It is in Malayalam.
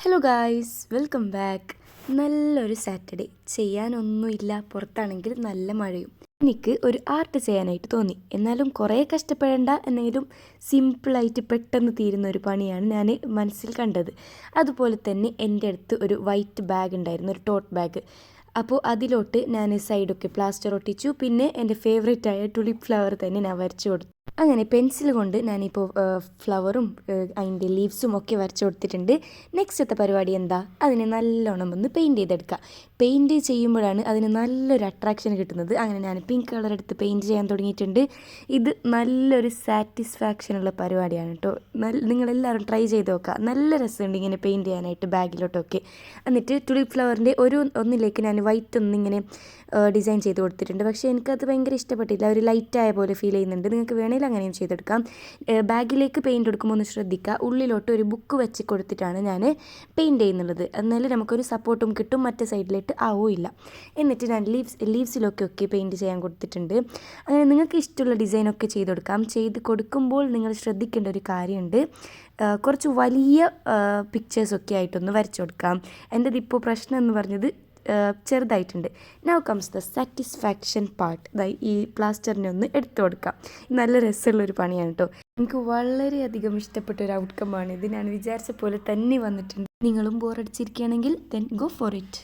Hello guys, welcome back. നല്ലൊരു സാറ്റർഡേ, ചെയ്യാനൊന്നുമില്ല. പുറത്താണെങ്കിൽ നല്ല മഴയും. എനിക്ക് ഒരു ആർട്ട് ചെയ്യാനായിട്ട് തോന്നി. എന്നാലും കുറേ കഷ്ടപ്പെടേണ്ട, എന്നെങ്കിലും സിമ്പിളായിട്ട് പെട്ടെന്ന് തീരുന്ന ഒരു പണിയാണ് ഞാൻ മനസ്സിൽ കണ്ടത്. അതുപോലെ തന്നെ എൻ്റെ അടുത്ത് ഒരു വൈറ്റ് ബാഗ് ഉണ്ടായിരുന്നു, ഒരു ടോട്ട് ബാഗ്. അപ്പോൾ അതിലോട്ട് ഞാൻ സൈഡൊക്കെ പ്ലാസ്റ്റർ ഒട്ടിച്ചു. പിന്നെ എൻ്റെ ഫേവറേറ്റായ ടുലിപ്പ് ഫ്ലവർ തന്നെ ഞാൻ വരച്ചു കൊടുത്തു. അങ്ങനെ പെൻസിൽ കൊണ്ട് ഞാനിപ്പോൾ ഫ്ലവറും അതിൻ്റെ ലീവ്സും ഒക്കെ വരച്ചു കൊടുത്തിട്ടുണ്ട്. നെക്സ്റ്റത്തെ പരിപാടി എന്താ, അതിനെ നല്ലോണം ഒന്ന് പെയിൻറ്റ് ചെയ്തെടുക്കുക. പെയിൻറ്റ് ചെയ്യുമ്പോഴാണ് അതിന് നല്ലൊരു അട്രാക്ഷൻ കിട്ടുന്നത്. അങ്ങനെ ഞാൻ പിങ്ക് കളർ എടുത്ത് പെയിൻറ്റ് ചെയ്യാൻ തുടങ്ങിയിട്ടുണ്ട്. ഇത് നല്ലൊരു സാറ്റിസ്ഫാക്ഷനുള്ള പരിപാടിയാണ് കേട്ടോ. നിങ്ങളെല്ലാവരും ട്രൈ ചെയ്ത് നോക്കുക. നല്ല രസമുണ്ട് ഇങ്ങനെ പെയിൻറ്റ് ചെയ്യാനായിട്ട് ബാഗിലോട്ടൊക്കെ. എന്നിട്ട് ടുലിപ്പ് ഫ്ലവറിൻ്റെ ഒന്നിലേക്ക് ഞാൻ വൈറ്റ് ഒന്നിങ്ങനെ ഡിസൈൻ ചെയ്ത് കൊടുത്തിട്ടുണ്ട്. പക്ഷേ എനിക്കത് ഭയങ്കര ഇഷ്ടപ്പെട്ടില്ല. ഒരു ലൈറ്റായ പോലെ ഫീൽ ചെയ്യുന്നുണ്ട്. നിങ്ങൾക്ക് വേണമെങ്കിൽ അങ്ങനെയും ചെയ്തെടുക്കാം. ബാഗിലേക്ക് പെയിൻറ്റ് കൊടുക്കുമ്പോൾ ഒന്ന് ശ്രദ്ധിക്കുക. ഉള്ളിലോട്ട് ഒരു ബുക്ക് വെച്ച് കൊടുത്തിട്ടാണ് ഞാൻ പെയിൻറ്റ് ചെയ്യുന്നുള്ളത്. എന്നാലും നമുക്കൊരു സപ്പോർട്ടും കിട്ടും, മറ്റേ സൈഡിലേക്ക് ആവുമില്ല. എന്നിട്ട് ഞാൻ ലീവ്സിലൊക്കെ പെയിൻറ്റ് ചെയ്യാൻ കൊടുത്തിട്ടുണ്ട്. അങ്ങനെ നിങ്ങൾക്ക് ഇഷ്ടമുള്ള ഡിസൈനൊക്കെ ചെയ്ത് കൊടുക്കാം. ചെയ്ത് കൊടുക്കുമ്പോൾ നിങ്ങൾ ശ്രദ്ധിക്കേണ്ട ഒരു കാര്യമുണ്ട്, കുറച്ച് വലിയ പിക്ചേഴ്സൊക്കെ ആയിട്ടൊന്ന് വരച്ചു കൊടുക്കാം. എൻ്റെ ഇപ്പോൾ പ്രശ്നം എന്ന് പറഞ്ഞത് ചെറുതായിട്ടുണ്ട്. Now comes the satisfaction part. ഈ പ്ലാസ്റ്ററിനെ ഒന്ന് എടുത്തു കൊടുക്കാം. നല്ല രസമുള്ളൊരു പണിയാണ് കേട്ടോ. എനിക്ക് വളരെയധികം ഇഷ്ടപ്പെട്ട ഒരു ഔട്ട്കമാണ് ഇത്. ഞാൻ വിചാരിച്ച പോലെ തന്നെ വന്നിട്ടുണ്ട്. നിങ്ങളും ബോറടിച്ചിരിക്കുകയാണെങ്കിൽ ദെൻ ഗോ ഫോർ ഇറ്റ്.